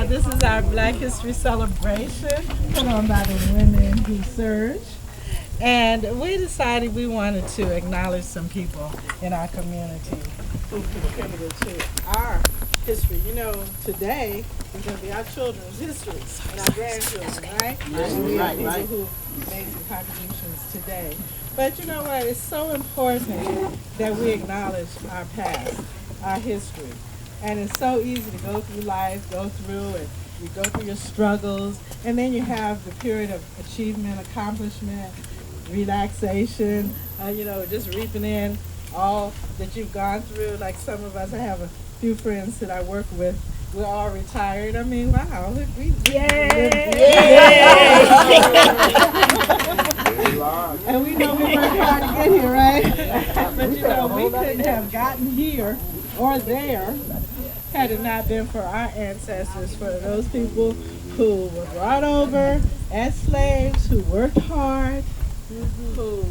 This is our Black History celebration put on by the women who surge. And we decided we wanted to acknowledge some people in our community who contributed to our history. You know, today is going to be our children's histories and our grandchildren, right? And we have people who made some contributions today. But you know what? It's so important that we acknowledge our past, our history. And it's so easy to go through life, and you go through your struggles, and then you have the period of achievement, accomplishment, relaxation, just reaping in all that you've gone through. Like some of us, I have a few friends that I work with, we're all retired. I mean, wow. And we know we worked hard to get here, right? But we couldn't have gotten here or there had it not been for our ancestors, for those people who were brought over as slaves, who worked hard, who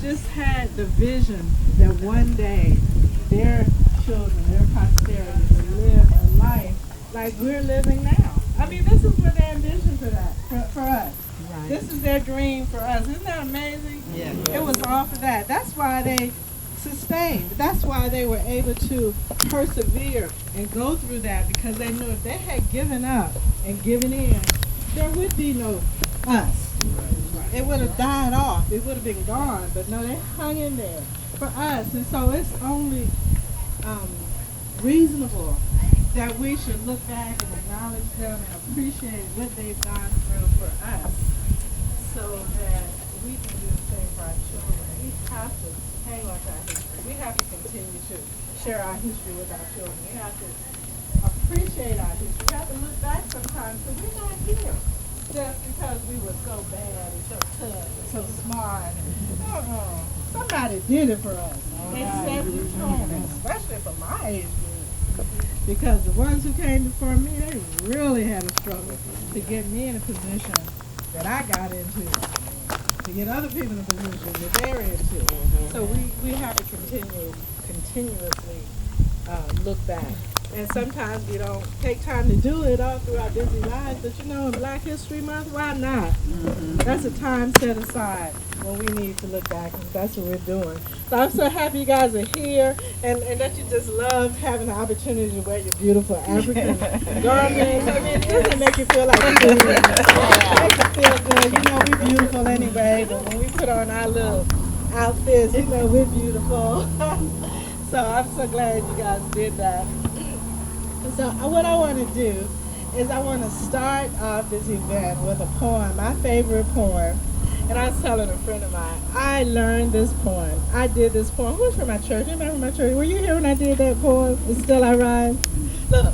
just had the vision that one day their children, their posterity would live a life like we're living now. I mean, this is what they envisioned for us. Right. This is their dream for us. Isn't that amazing? Yeah. It was all for that. That's why they sustained. That's why they were able to persevere and go through that, because they knew if they had given up and given in, there would be no us. Right. It would have died off. It would have been gone. But no, they hung in there for us. And so it's only reasonable that we should look back and acknowledge them and appreciate what they've gone through for us, so that we can do the same for our children. We have to hang on to our history. We have to continue to share our history with our children. We have to appreciate our history. We have to look back sometimes, because we're not here just because we were so bad and so tough and so smart. Somebody did it for us. They set the tone, especially for my age group. Because the ones who came before me, they really had a struggle to get me in a position that I got into, to get other people in a position that they're into. So we have to continuously look back. And sometimes we don't take time to do it all through our busy lives, but in Black History Month, why not? That's a time set aside when we need to look back, and that's what we're doing. So I'm so happy you guys are here, and that you just love having the opportunity to wear your beautiful African garments. I mean, it doesn't make you feel like you do. It makes you feel good. We're beautiful anyway, but when we put on our little outfits, we're beautiful. So I'm so glad you guys did that. So what I want to do is I want to start off this event with a poem, my favorite poem. And I was telling a friend of mine, I learned this poem. I did this poem. Who was from my church? You remember my church? Were you here when I did that poem? It's Still I Rise? Look,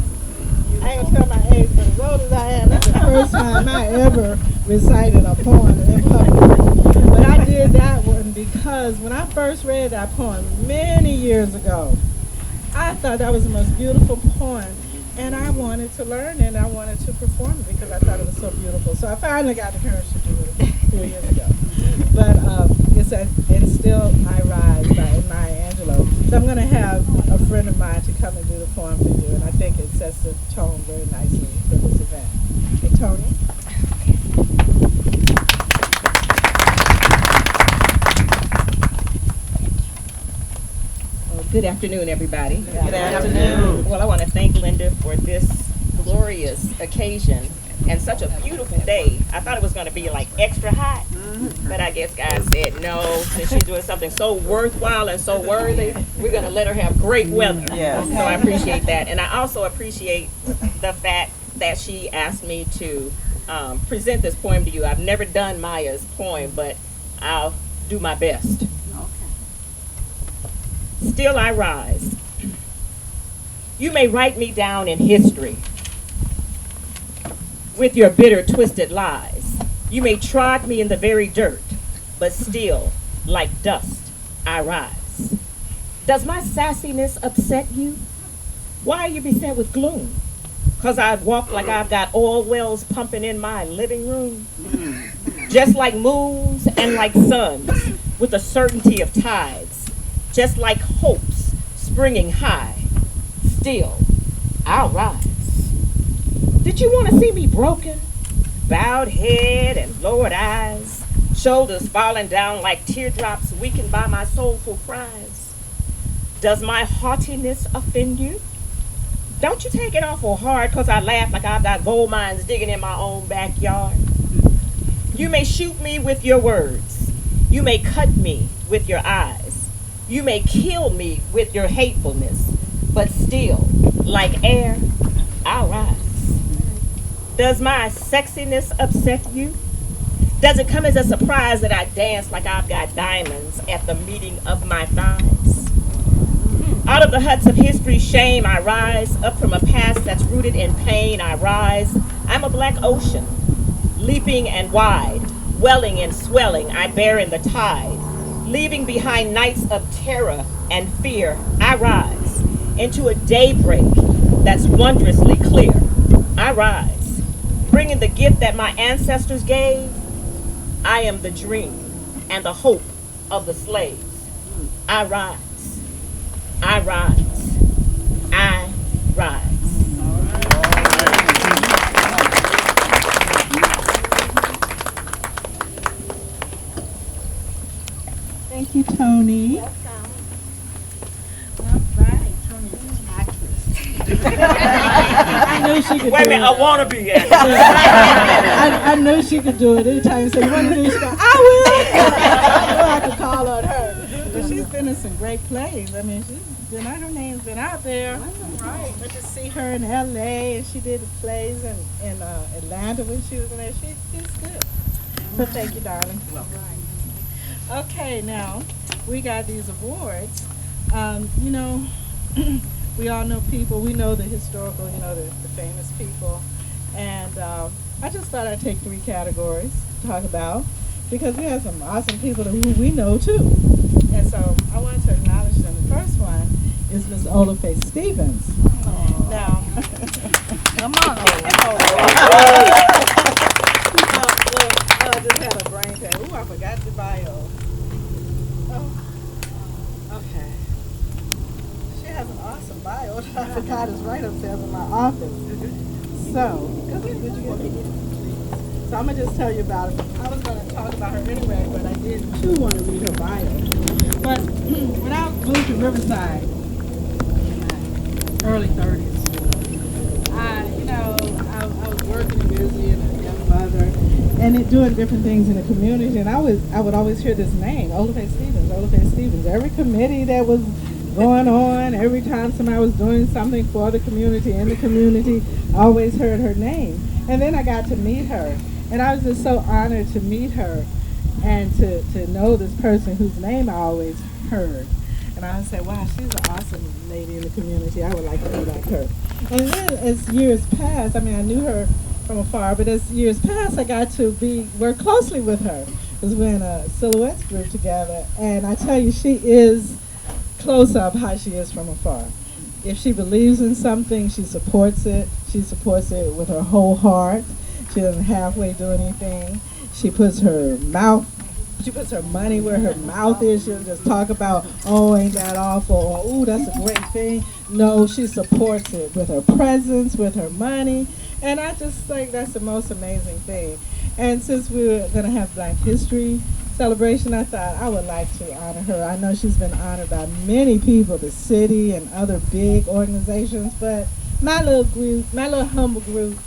I ain't going to tell my age, but as old as I am, that's the first time I ever recited a poem in public. But I did that one because when I first read that poem many years ago, I thought that was the most beautiful poem, and I wanted to learn it, and I wanted to perform it because I thought it was so beautiful. So I finally got the courage to do it a few years ago. But it's And Still I Rise by Maya Angelou. So I'm going to have a friend of mine to come and do the poem for you, and I think it sets the tone very nicely for this event. Hey, Tony. Good afternoon, everybody. Good afternoon. Well, I want to thank Linda for this glorious occasion and such a beautiful day. I thought it was going to be like extra hot, but I guess God said no. Since she's doing something so worthwhile and so worthy, we're going to let her have great weather. Yes. So I appreciate that. And I also appreciate the fact that she asked me to present this poem to you. I've never done Maya's poem, but I'll do my best. Still I rise. You may write me down in history with your bitter, twisted lies. You may trod me in the very dirt, but still, like dust, I rise. Does my sassiness upset you? Why are you beset with gloom? 'Cause I walk like I've got oil wells pumping in my living room? Just like moons and like suns, with the certainty of tides. Just like hopes springing high. Still, I'll rise. Did you want to see me broken? Bowed head and lowered eyes, shoulders falling down like teardrops weakened by my soulful cries. Does my haughtiness offend you? Don't you take it awful hard 'cause I laugh like I've got gold mines digging in my own backyard. You may shoot me with your words. You may cut me with your eyes. You may kill me with your hatefulness. But still, like air, I'll rise. Does my sexiness upset you? Does it come as a surprise that I dance like I've got diamonds at the meeting of my thighs? Out of the huts of history's shame, I rise. Up from a past that's rooted in pain, I rise. I'm a black ocean, leaping and wide, welling and swelling, I bear in the tide. Leaving behind nights of terror and fear, I rise into a daybreak that's wondrously clear. I rise, bringing the gift that my ancestors gave. I am the dream and the hope of the slaves. I rise. I rise. I rise. Thank you, Tony. All right, Tony's an actress. I knew she could Wait a do minute, it. I want to be at I knew she could do it. Anytime you say, you want to do it, she go, I will. I know I could call on her. But she's been in some great plays. I mean, her name's been out there. Right. But to see her in L.A. and she did the plays in Atlanta when she was in there, she's good. But thank you, darling. Okay, now we got these awards. We all know people. We know the historical, the famous people. And I just thought I'd take 3 categories to talk about because we have some awesome people who we know too. And so I wanted to acknowledge them. The first one is Miss Olafe Stevens. Aww. Now, come on, I just had a brain pain. Ooh, I forgot your bio. Oh, okay. She has an awesome bio. I forgot it's right upstairs in my office. So, did you get it? So I'm gonna just tell you about it. I was gonna talk about her anyway, but I did too want to read her bio. But when I moved to Riverside in my early 30s, I was working and busy and a young mother, and doing different things in the community. And I would always hear this name, Olafe Stevens, Olafe Stevens. Every committee that was going on, every time somebody was doing something for the community, in the community, I always heard her name. And then I got to meet her, and I was just so honored to meet her and to know this person whose name I always heard. And I said, wow, she's an awesome lady in the community. I would like to be like her. And then as years passed, I knew her from afar, but as years passed, I got to work closely with her. Because we're in a silhouettes group together, and I tell you, she is close up how she is from afar. If she believes in something, she supports it. She supports it with her whole heart. She doesn't halfway do anything. She puts her money where her mouth is. She'll just talk about, oh, ain't that awful, or oh, that's a great thing. No, she supports it with her presence, with her money, and I just think that's the most amazing thing. And since we were going to have Black History Celebration, I thought I would like to honor her. I know she's been honored by many people, the city and other big organizations, but my little humble group,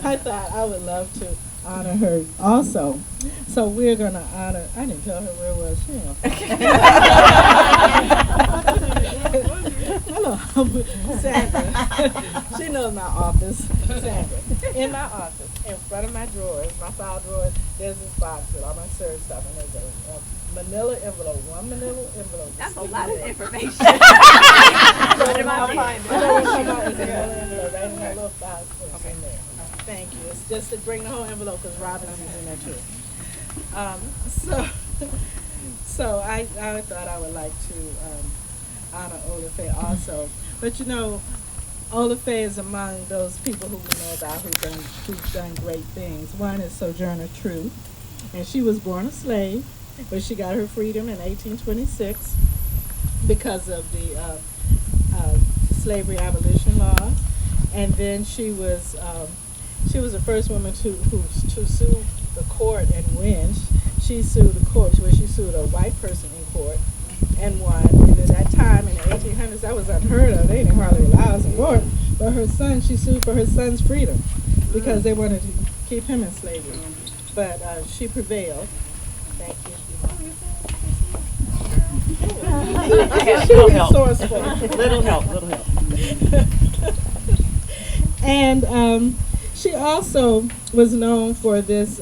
I thought I would love to honor her also. So we're going to honor, I didn't tell her where it was. She my little humble Sandra. She knows my office. Sandra. In my office, in front of my drawers, my file drawers, there's this box with all my search stuff, and there's a manila envelope, one manila envelope. That's a lot of information. So when I find it, I know what I'm talking about. It's a manila envelope, right in that little box. It's in there. Thank you. It's just to bring the whole envelope because Robin's in there too. So I thought I would like to honor Olafe also. But Olafe is among those people who we know about who've done great things. One is Sojourner Truth, and she was born a slave, but she got her freedom in 1826 because of the slavery abolition laws, and then she was the first woman to sue the court and win. She sued the court where she sued a white person in court and won. And at that time in the 1800s, that was unheard of. They didn't hardly allow us in court. But her son, she sued for her son's freedom because they wanted to keep him in slavery. But she prevailed. Thank you. Little help. Little help. And she also was known for this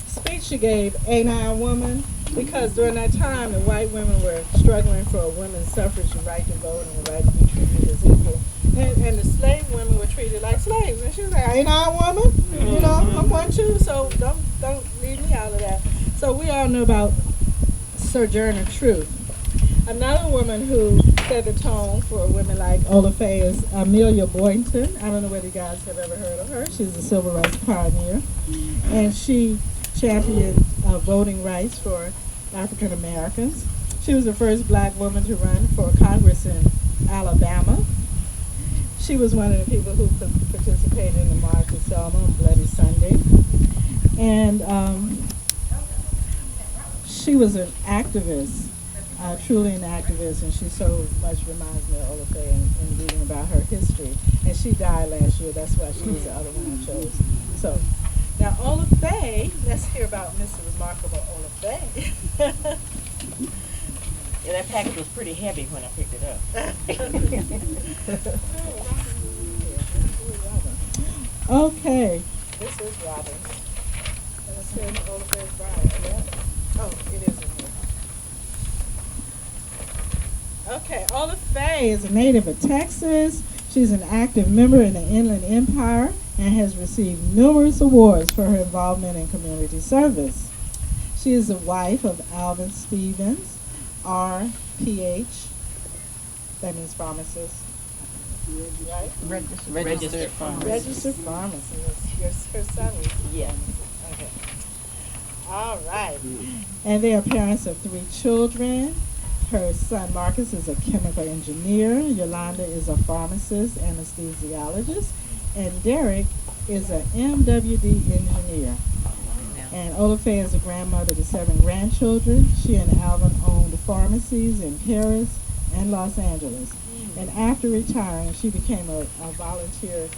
speech she gave, Ain't I a Woman? Because during that time, the white women were struggling for a women's suffrage, the right to vote, and the right to be treated as equal. And the slave women were treated like slaves. And she was like, ain't I a woman? You know, I'm one too, so don't leave me out of that. So we all know about Sojourner Truth. Another woman who set the tone for women like Ola Faye is Amelia Boynton. I don't know whether you guys have ever heard of her. She's a civil rights pioneer. And she championed voting rights for African Americans. She was the first black woman to run for Congress in Alabama. She was one of the people who participated in the March of Selma on Bloody Sunday. And she was an activist, truly an activist, and she so much reminds me of Ola Faye in reading about her history. And she died last year. That's why she was the other one I chose. So, now Ola Faye, let's hear about Mr. Remarkable Ola Faye. Yeah, that package was pretty heavy when I picked it up. Okay, this is Robin. And it says Ola Faye's bride. Yeah. Oh, it is in here. Okay, Ola Faye is a native of Texas. She's an active member in the Inland Empire and has received numerous awards for her involvement in community service. She is the wife of Alvin Stevens, RPH, that means pharmacist, right? Registered pharmacist. Registered pharmacist. Her son was. Yeah. Okay. All right. And they are parents of 3 children. Her son Marcus is a chemical engineer. Yolanda is a pharmacist, anesthesiologist. And Derek is an MWD engineer. And Ola Faye is a grandmother to 7 grandchildren. She and Alvin owned pharmacies in Paris and Los Angeles. And after retiring, she became a volunteer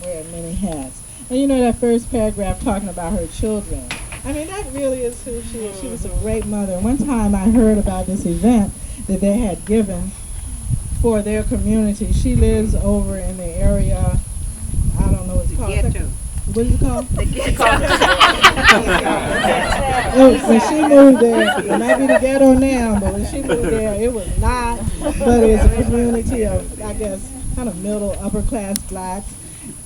wearing many hats. And you know that first paragraph talking about her children. I mean, that really is who she is. She was a great mother. And one time I heard about this event that they had given for their community. She lives over in the area, I don't know what it's called. What is it called? When she moved there, it might be the ghetto now, but when she moved there, it was not. But it was a community of, I guess, kind of middle, upper class blacks.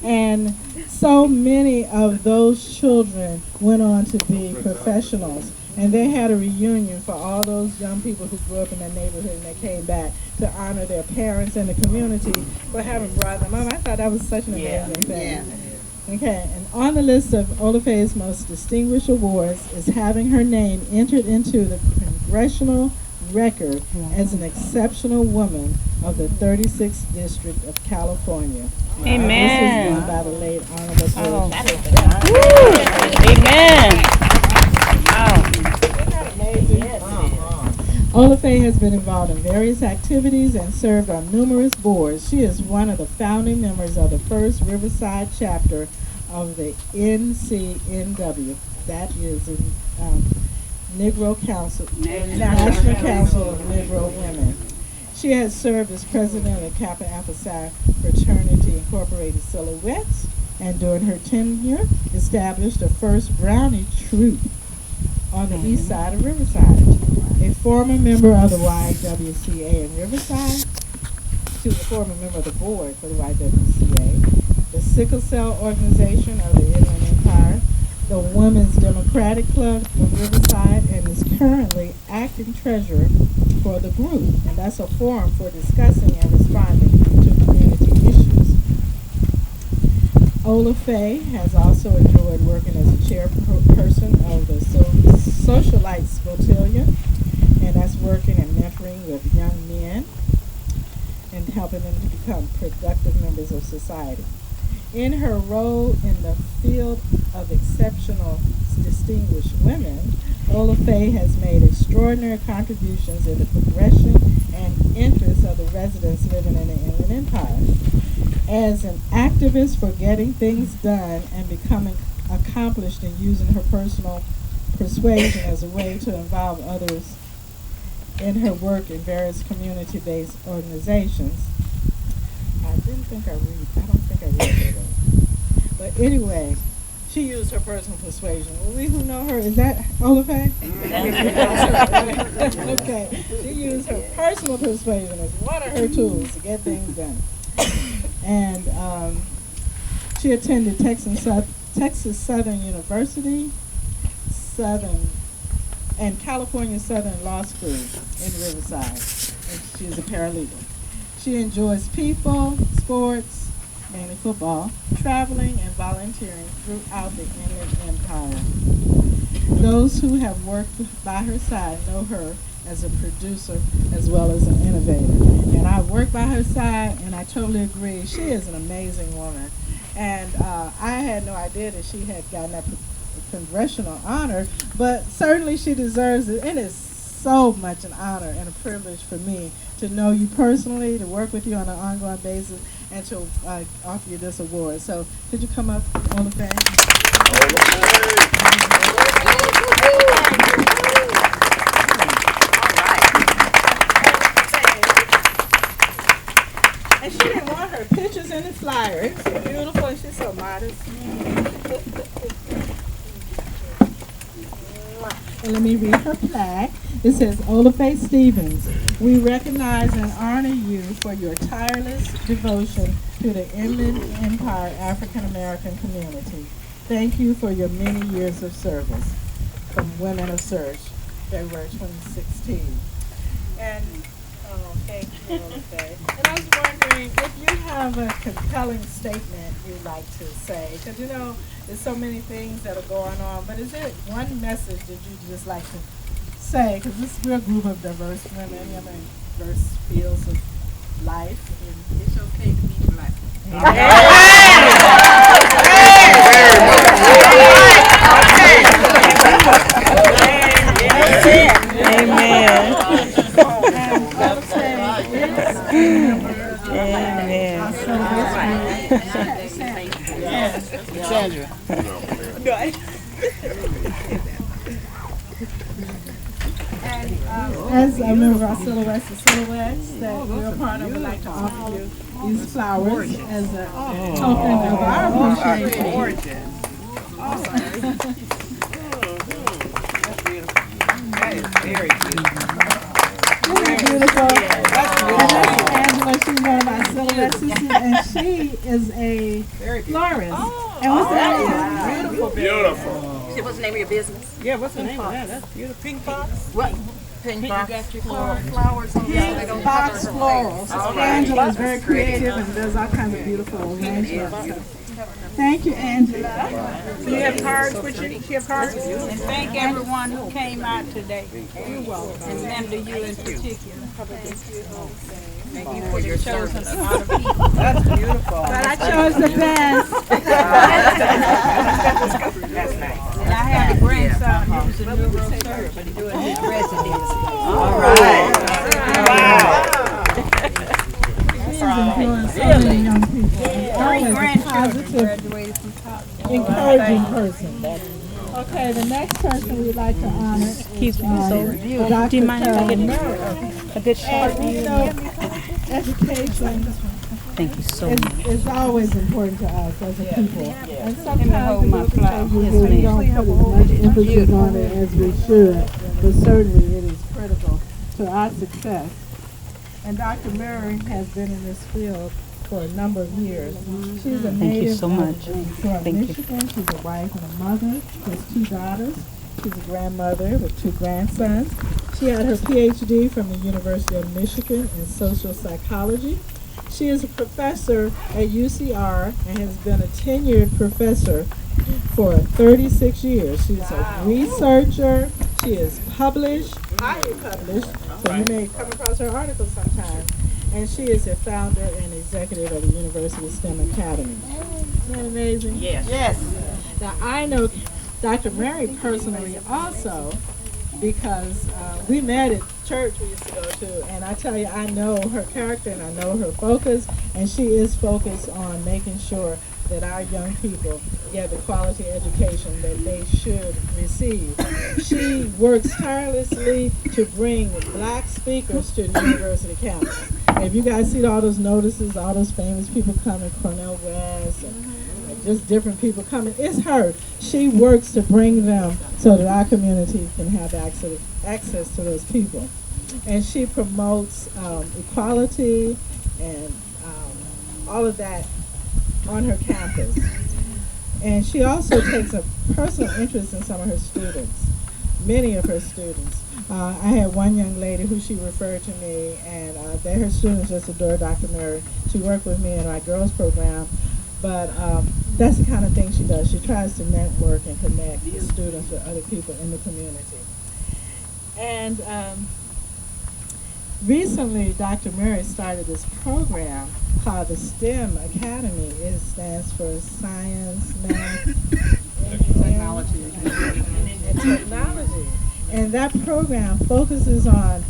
And so many of those children went on to be professionals. And they had a reunion for all those young people who grew up in that neighborhood and they came back to honor their parents and the community for having brought them up. I thought that was such an amazing thing. Yeah. Okay, and on the list of Ola Faye's most distinguished awards is having her name entered into the congressional record as an exceptional woman of the 36th District of California. Amen. This was done by the late Honorable Oh. Amen. Wow. Isn't that amazing? Yes, Ola Faye has been involved in various activities and served on numerous boards. She is one of the founding members of the first Riverside chapter of the NCNW. That is in Negro Council, National Council of Negro Women. She has served as president of Kappa Alpha Psi Fraternity Incorporated Silhouettes, and during her tenure established the first Brownie Troop on the east side of Riverside. A former member of the YWCA in Riverside, she was a former member of the board for the YWCA, the Sickle Cell Organization of the Inland Empire, the Women's Democratic Club of Riverside, and is currently acting treasurer for the group. And that's a forum for discussing and responding to community issues. Ola Faye has also enjoyed working as a chairperson of the Socialites Cotillion, and that's working and mentoring with young men. and helping them to become productive members of society. In her role in the field of exceptional distinguished women, Ola Faye has made extraordinary contributions in the progression and interests of the residents living in the Inland Empire. As an activist for getting things done and becoming accomplished in using her personal persuasion as a way to involve others in her work in various community-based organizations. I don't think I read that. But anyway, she used her personal persuasion. Well, we who know her, is that Ola Faye? Okay, she used her personal persuasion as one of her tools to get things done. And she attended Texas Southern University, and California Southern Law School in Riverside. And she's a paralegal. She enjoys people, sports, mainly football, traveling, and volunteering throughout the Inland Empire. Those who have worked by her side know her as a producer as well as an innovator. And I work by her side, and I totally agree. She is an amazing woman. And I had no idea that she had gotten that congressional honor, but certainly she deserves it. It is so much an honor and a privilege for me to know you personally, to work with you on an ongoing basis, and to offer you this award. So could you come up, Ola Faye? And she didn't want her pictures in the flyer. It's so beautiful, and she's so modest. And let me read her plaque. It says, Ola Faye Stevens, we recognize and honor you for your tireless devotion to the Inland Empire African American community. Thank you for your many years of service. From Women of Search, February 2016. And thank you, Ola Faye. And I was wondering if you have a compelling statement you'd like to say, because you know there's so many things that are going on, but is there one message that you'd just like to say, because we're a group of diverse women, I mean, diverse fields of life, and it's okay to be black. Sandra. As a member of our Silhouettes and Silhouettes that we're a part of, we'd like to offer you these flowers as a token of our appreciation. That is very cute. Isn't it beautiful? And that's Angela. She's one of our Silhouette sisters, and she is a florist. And what's that? Beautiful. What's the name of your business? Yeah, what's the name of that? That's beautiful. Pink Fox? What? Pink Box. You got your flowers on Pink Box Florals. Angela is very creative and does all kinds of beautiful arrangements. Thank you, Angela. Do you have cards with you? Do you have cards? And thank everyone who came out today. You're welcome. And Linda, you in particular. Thank you for your service. A lot of people. That's beautiful. But I chose the best. That's nice. And I have a grandson who's a neurosurgeon, but he's doing his residency. All right. Wow. She's influenced so many young people. Three Always a grandchildren positive, graduated from college. encouraging person. Okay, the next person we'd like to honor is Dr. Do you mind if I get Murray. a good shot? And you know, education Thank you so much. is always important to us as a people. And sometimes hold the my people flower. say Yes, we don't put as much emphasis on it as we should, but certainly it is critical to our success. And Dr. Murray has been in this field for a number of years. She's a Thank you native so much. of Thank you. Michigan. She's a wife and a mother. She has 2 daughters. She's a grandmother with 2 grandsons. She had her PhD from the University of Michigan in social psychology. She is a professor at UCR and has been a tenured professor for 36 years. She's a researcher. She is published, highly published, so you may come across her articles sometime. and she is the founder and executive of the University STEM Academy. Isn't that amazing? Yes. Yes. Now, I know Dr. Mary personally also because we met at church we used to go to, and I tell you, I know her character and I know her focus, and she is focused on making sure that our young people get the quality education that they should receive. She works tirelessly to bring black speakers to the university campus. And if you guys see all those notices, all those famous people coming, Cornel West, and just different people coming, it's her. She works to bring them so that our community can have access to those people. And she promotes equality and all of that on her campus. And she also takes a personal interest in some of her students, many of her students. I had one young lady who she referred to me, and her students just adore Dr. Mary. She worked with me in our girls program, but that's the kind of thing she does. She tries to network and connect the students with other people in the community. And recently, Dr. Mary started this program called the STEM Academy. It stands for Science, Math, Technology, and Technology. And that program focuses on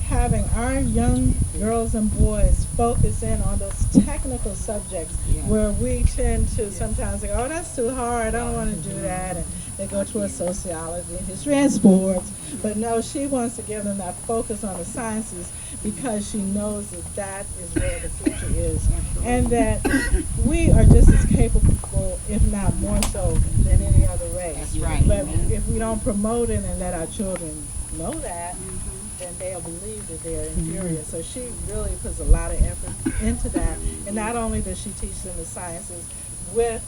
having our young girls and boys focus in on those technical subjects where we tend to sometimes say, oh, that's too hard, I don't want to do that. And they go towards sociology, history, and sports. But no, she wants to give them that focus on the sciences because she knows that that is where the future is. And that we are just as capable, if not more so, than any other race. That's right. But if we don't promote it and let our children know that, then they'll believe that they're inferior. So she really puts a lot of effort into that. And not only does she teach them the sciences with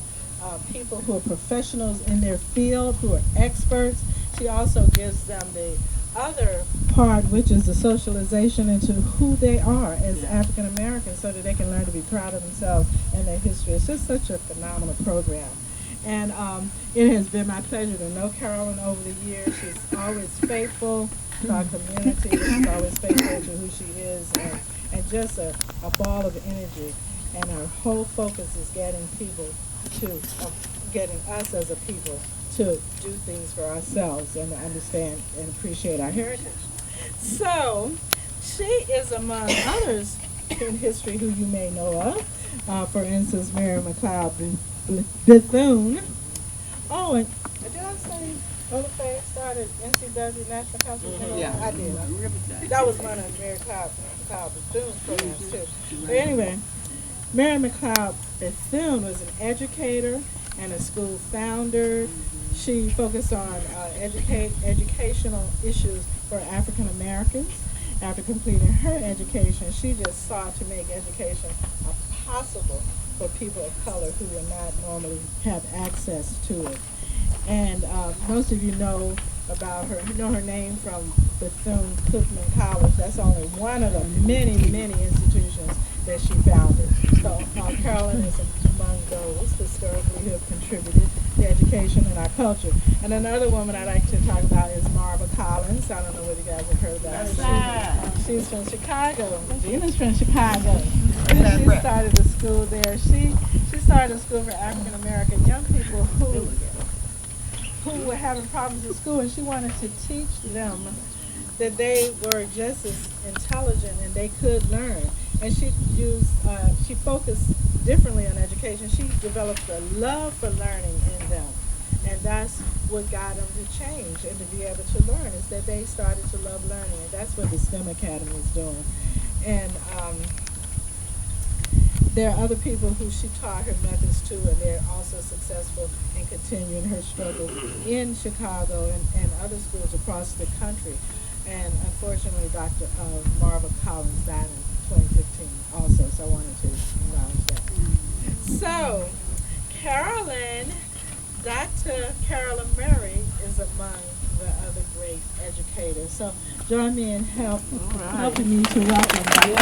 people who are professionals in their field, who are experts, she also gives them the other part, which is the socialization into who they are as African Americans so that they can learn to be proud of themselves and their history. It's just such a phenomenal program. And it has been my pleasure to know Carolyn over the years. She's always faithful to our community. She's always faithful to who she is, and just a ball of energy. And her whole focus is getting people to, getting us as a people to do things for ourselves and to understand and appreciate our heritage. So, she is among others in history who you may know of. For instance, Mary McLeod Bethune. Oh, and did I say Ola Faye started NCW National Council? Yeah. I did. That was one of Mary McLeod Bethune's programs too. But anyway, Mary McLeod Bethune was an educator and a school founder. She focused on educational issues for African Americans. After completing her education, she just sought to make education possible for people of color who would not normally have access to it. And most of you know about her. You know her name from Bethune-Cookman College. That's only one of the many, many institutions that she founded. So Carolyn is among those historically who have contributed to education and our culture. And another woman I'd like to talk about is Marva Collins. I don't know whether you guys have heard about her. She's from Chicago. Gina's from Chicago. She started a school there. She started a school for African American young people who were having problems in school, and she wanted to teach them that they were just as intelligent and they could learn. And she focused differently on education. She developed a love for learning in them. And that's what got them to change and to be able to learn, is that they started to love learning. And that's what the STEM Academy is doing. And there are other people who she taught her methods to, and they're also successful in continuing her struggle in Chicago and other schools across the country. And unfortunately, Dr. Marva Collins died in 2015 also, so I wanted to acknowledge that. So, Dr. Carolyn Murray is among the other great educators. So join me in helping me to welcome Carolyn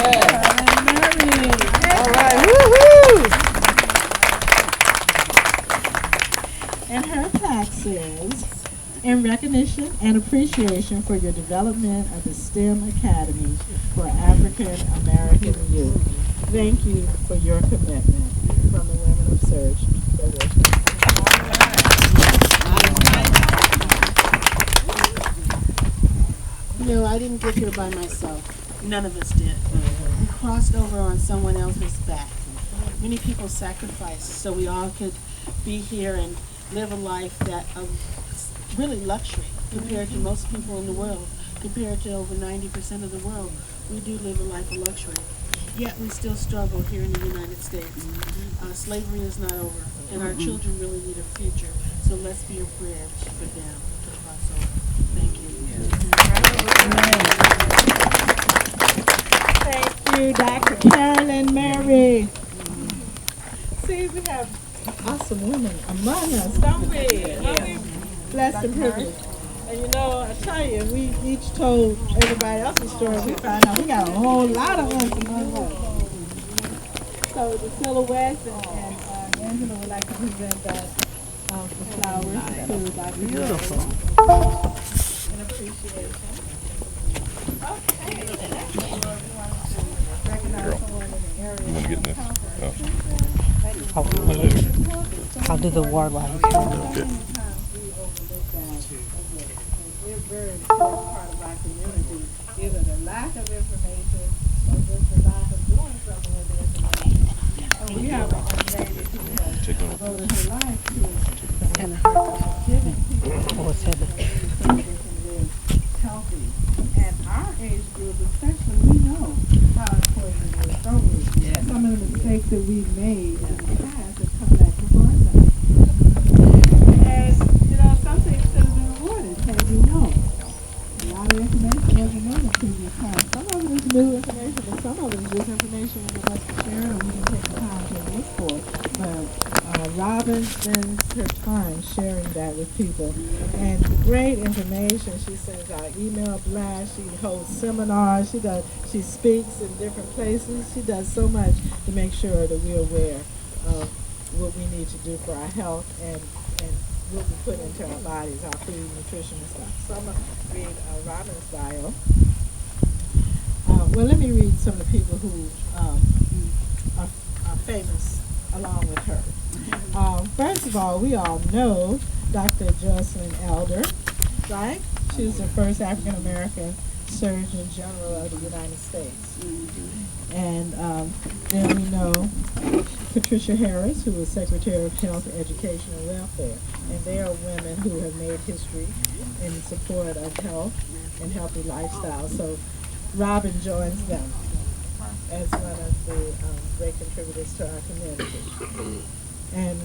Murray. All right, woohoo! And her plaque says, in recognition and appreciation for your development of the STEM Academy for African American youth. Thank you for your commitment. From the Women of Surge. No, I didn't get here by myself. None of us did. We crossed over on someone else's back. Many people sacrificed so we all could be here and live a life that of really luxury compared to most people in the world. Compared to over 90% of the world, we do live a life of luxury. Yet we still struggle here in the United States. Slavery is not over, and our children really need a future. So let's be a bridge for them to cross over. Thank you. Thank you, Dr. Carolyn Mary. See, we have awesome women among us, don't we? Aren't we blessed and privileged? And you know, I tell you, we each told everybody else's story. We found out we got a whole lot of us among us. So the silhouettes and Angela would like to present that the flowers to Dr. Beautiful. In appreciation. Okay. Recognize someone in the area. You want to get this? I'll do the ward while I'm Okay. We're very important part of our community. Either the lack of information or just the lack of doing something with the information. And we have a lady who has devoted her life to giving people so they can live healthy. And our age group especially, we know how important it is, don't we? Yeah. Some of the mistakes that we've made in the past have come back to haunt us. And, you know, some things should have been avoided, as you know. A lot of information wasn't known in previous times. Some of it is new information, but some of it is just information we would like to share and we can take the time to look for. But Robin spends her time sharing that with people. And great information. She sends out email blasts, she holds seminars, she speaks in different places. She does so much to make sure that we're aware of what we need to do for our health and what we put into our bodies, our food, nutrition, and stuff. So I'm going to read Robin's bio. Well, let me read some of the people who are famous along with her. First of all, we all know Dr. Jocelyn Elder, right? She was the first African-American Surgeon General of the United States. And then we know Patricia Harris, who was Secretary of Health, Education, and Welfare. And they are women who have made history in support of health and healthy lifestyles. So Robin joins them as one of the great contributors to our community. And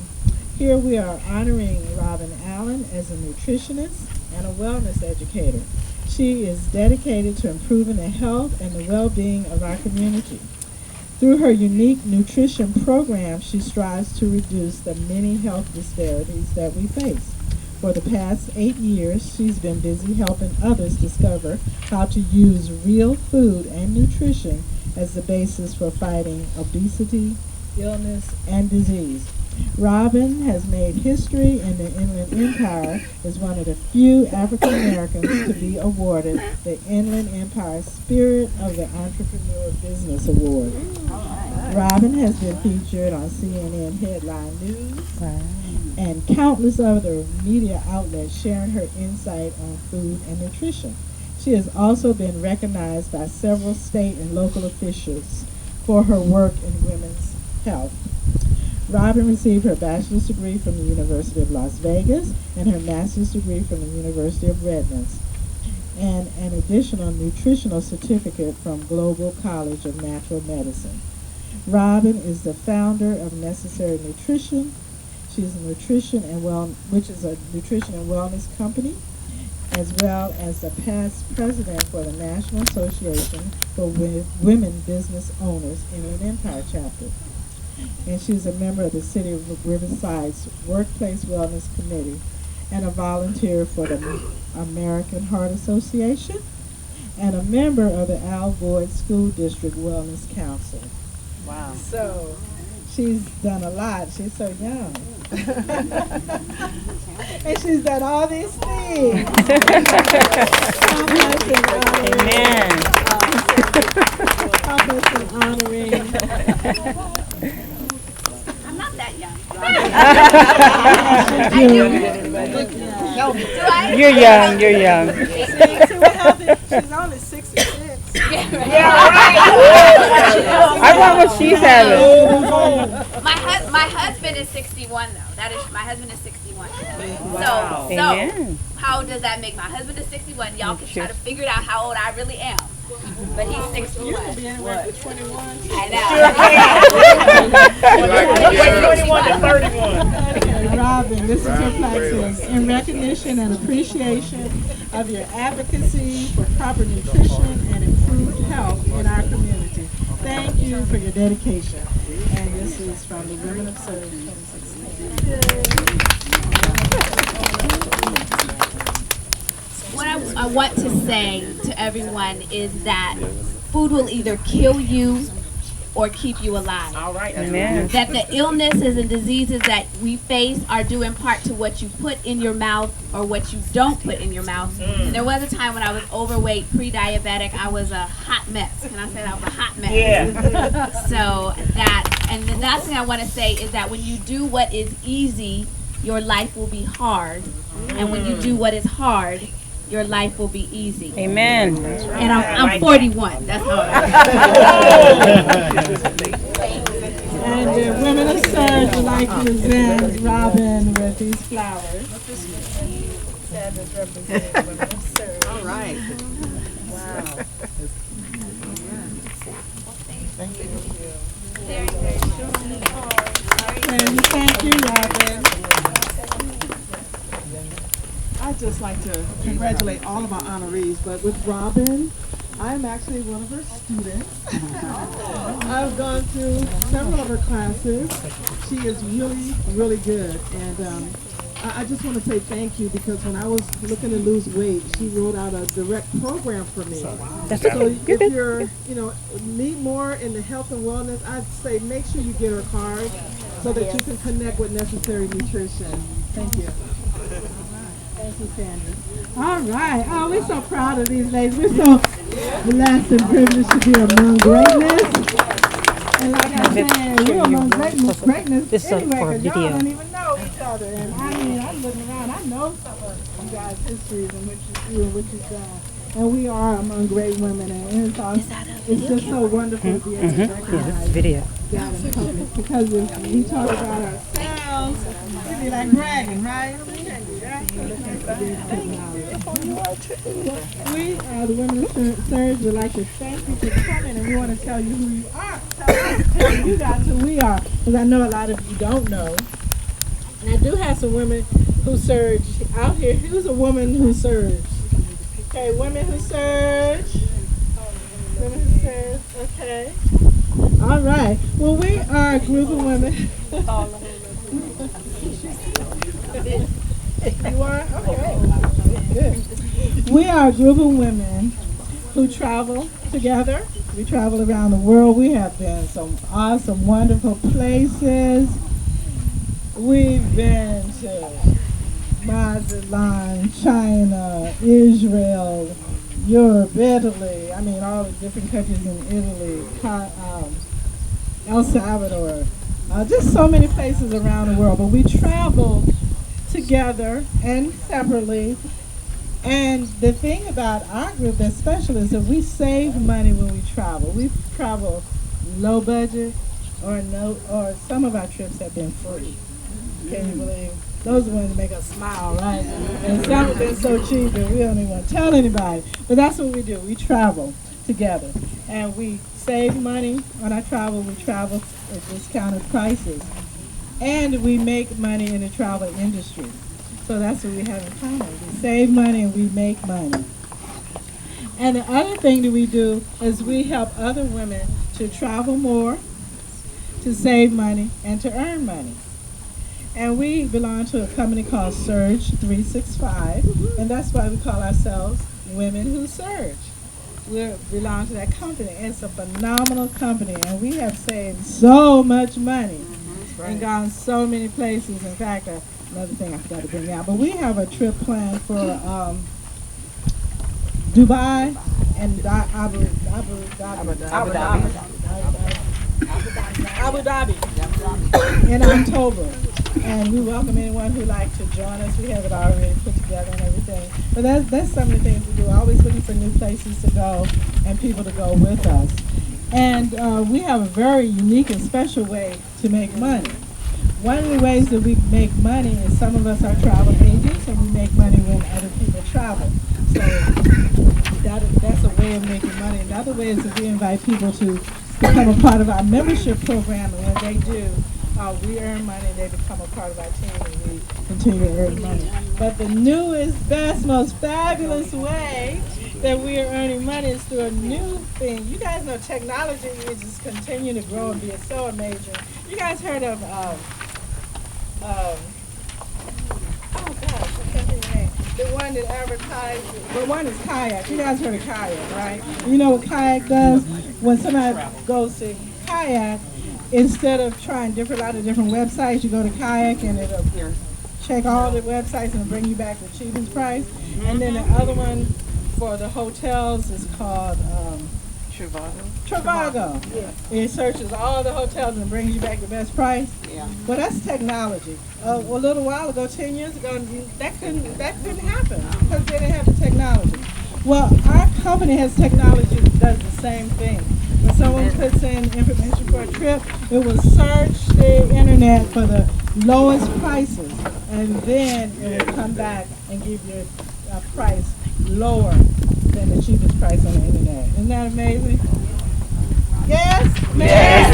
here we are honoring Robin Allen as a nutritionist and a wellness educator. She is dedicated to improving the health and the well-being of our community. Through her unique nutrition program, she strives to reduce the many health disparities that we face. For the past 8 years, she's been busy helping others discover how to use real food and nutrition as the basis for fighting obesity, illness, and disease. Robin has made history in the Inland Empire as one of the few African Americans to be awarded the Inland Empire Spirit of the Entrepreneur Business Award. Robin has been featured on CNN Headline News and countless other media outlets sharing her insight on food and nutrition. She has also been recognized by several state and local officials for her work in women's health. Robin received her bachelor's degree from the University of Las Vegas and her master's degree from the University of Redlands, and an additional nutritional certificate from Global College of Natural Medicine. Robin is the founder of Necessary Nutrition. She's a which is a nutrition and wellness company, as well as the past president for the National Association for Women Business Owners in an Empire chapter. And she's a member of the City of Riverside's Workplace Wellness Committee and a volunteer for the American Heart Association and a member of the Al Boyd School District Wellness Council. Wow. So she's done a lot. She's so young. And she's done all these things. Amen. Help us in honoring. I'm not that young. You're young. You're young. She's only 66. I want what she's having. My husband is 61 though. My husband is 61. Wow. So Amen. how does that make my husband is 61? Y'all can try to figure it out how old I really am. But he's 61. You could be anywhere from 21. I know. Robin, this is your platform. In recognition and appreciation of your advocacy for proper nutrition and improved health in our community. Thank you for your dedication. And this is from the Women of Surge 2016. What I want to say to everyone is that food will either kill you or keep you alive. All right. Amen. That the illnesses and diseases that we face are due in part to what you put in your mouth or what you don't put in your mouth. And there was a time when I was overweight, pre-diabetic. I was a hot mess. Can I say that? I was a hot mess. Yeah. So that, and the last thing I want to say is that when you do what is easy, your life will be hard. And when you do what is hard, your life will be easy. Amen. And I'm 41. That's hard. And the Women of Surge would like to present Robin with these flowers. All right. Thank you, Robin. I'd just like to congratulate all of our honorees, but with Robin, I'm actually one of her students. I've gone through several of her classes. She is really, really good. And I just want to say thank you because when I was looking to lose weight, she wrote out a direct program for me. So if you're, need more in the health and wellness, I'd say make sure you get her card so that you can connect with necessary nutrition. Thank you. Thank you, Sandra. All right. Oh, we're so proud of these ladies. We're so blessed and privileged to be among greatness. And like I said, we're among greatness This is anyway, for because y'all video. don't even know each other. And I mean, I'm looking around. I know some of you guys' histories and what you do and what you've done. And we are among great women. And it's just so wonderful to be able to recognize Video. that in public. Because if we talk about ourselves, we'd be like bragging, right? We can't do that. We, the Women of Surge, would like to thank you for coming, and we want to tell you who you are. Tell you guys who we are, because I know a lot of you don't know. And I do have some women who surge out here. Who's a woman who surge? Okay, women who surge. Women who surge. Okay. All right. Well, we are a group of women. You are? Okay. Good. We are a group of women who travel together. We travel around the world. We have been some awesome, wonderful places. We've been to Mazatlan, China, Israel, Europe, Italy. I mean, all the different countries in Italy, El Salvador. Just so many places around the world. But we travel together and separately. And the thing about our group that's special is that we save money when we travel. We travel low budget or some of our trips have been free. Can you believe? Those are the ones that make us smile, right? And some have been so cheap that we don't even want to tell anybody. But that's what we do. We travel together. And we save money on our travel. We travel at discounted prices. And we make money in the travel industry. So that's what we have in common. We save money and we make money. And the other thing that we do is we help other women to travel more, to save money, and to earn money. And we belong to a company called Surge 365, and that's why we call ourselves Women Who Surge. we belong to that company. It's a phenomenal company, and we have saved so much money and gone so many places. In fact, another thing I forgot to bring out, but we have a trip planned for Dubai and Abu Dhabi in October. And we welcome anyone who'd like to join us. We have it already put together and everything. But that's some of the things we do. Always looking for new places to go and people to go with us. And we have a very unique and special way to make money. One of the ways that we make money is some of us are travel agents, and we make money when other people travel. So that's a way of making money. Another way is that we invite people to become a part of our membership program, and when they do, we earn money and they become a part of our team, and we continue to earn money. But the newest, best, most fabulous way that we are earning money is through a new thing. You guys know technology is just continuing to grow and be so amazing. You guys heard of oh gosh, I can't think of the name. The one that advertised, the one is Kayak. You guys heard of Kayak, right? You know what Kayak does? When somebody goes to Kayak, instead of trying a lot of different websites, you go to Kayak and it'll check all the websites and bring you back the cheapest price. And then the other one for the hotels is called Trivago. Yeah. It searches all the hotels and brings you back the best price. Yeah. Well, that's technology. A little while ago, 10 years ago, that couldn't happen because they didn't have the technology. Well, our company has technology that does the same thing. When someone puts in information for a trip, it will search the internet for the lowest prices, and then it will come back and give you a price lower than the cheapest price on the internet. Isn't that amazing? Yes? Yes.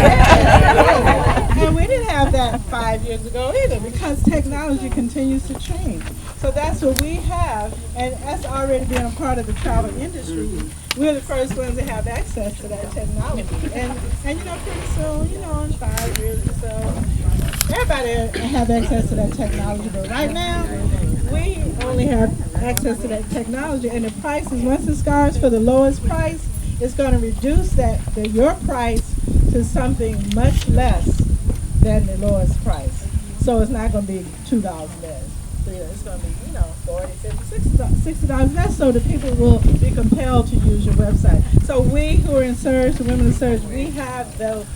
And we didn't have that 5 years ago either, because technology continues to change. So that's what we have, and that's already been a part of the travel industry. We're the first ones to have access to that technology. And you know, pretty soon, you know, in 5 years or so, everybody have access to that technology. But right now, we only have access to that technology, and the prices, once it starts for the lowest price, it's going to reduce your price to something much less than the lowest price. So it's not going to be $2 less. It's going to be, you know, $40, $50, $60 less, so the people will be compelled to use your website. So we who are in Surge, the women in Surge, we have that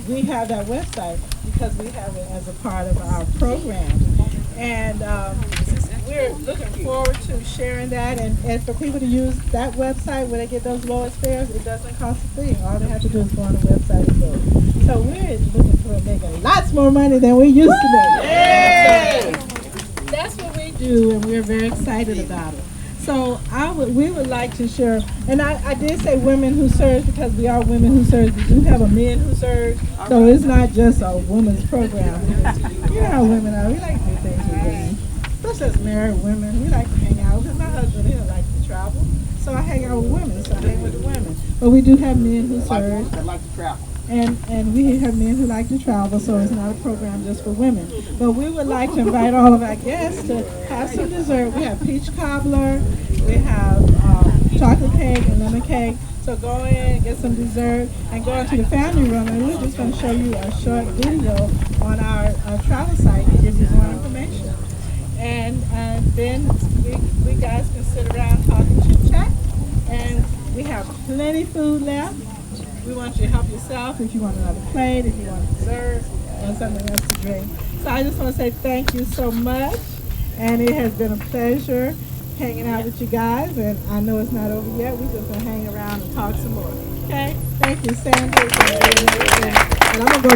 website because we have it as a part of our program. And we're looking forward to sharing that, and for people to use that website where they get those lowest fares, it doesn't cost a thing. All they have to do is go on the website and go. So we're looking for making lots more money than we used to make. Yay! So that's what we do, and we're very excited about it. So we would like to share, and I did say women who serve because we are women who serve. We do have a men who serve, so it's not just a women's program. You know how women are. We like to do things with women. Especially as married women, we like to hang out because my husband, he don't like to travel. So I hang out with women, so I hang with the women. But we do have men who serve. That like to travel. And we have men who like to travel, so it's not a program just for women. But we would like to invite all of our guests to have some dessert. We have peach cobbler, we have chocolate cake and lemon cake. So go in and get some dessert and go into the family room, and we're just going to show you a short video on our travel site to give you more information. And then we guys can sit around, talk and chit-chat. And we have plenty food left. We want you to help yourself if you want another plate, if you want dessert, or something else to drink. So I just want to say thank you so much. And it has been a pleasure hanging out with you guys. And I know it's not over yet. We're just going to hang around and talk some more. Okay? Thank you, Sandra. And I'm going to go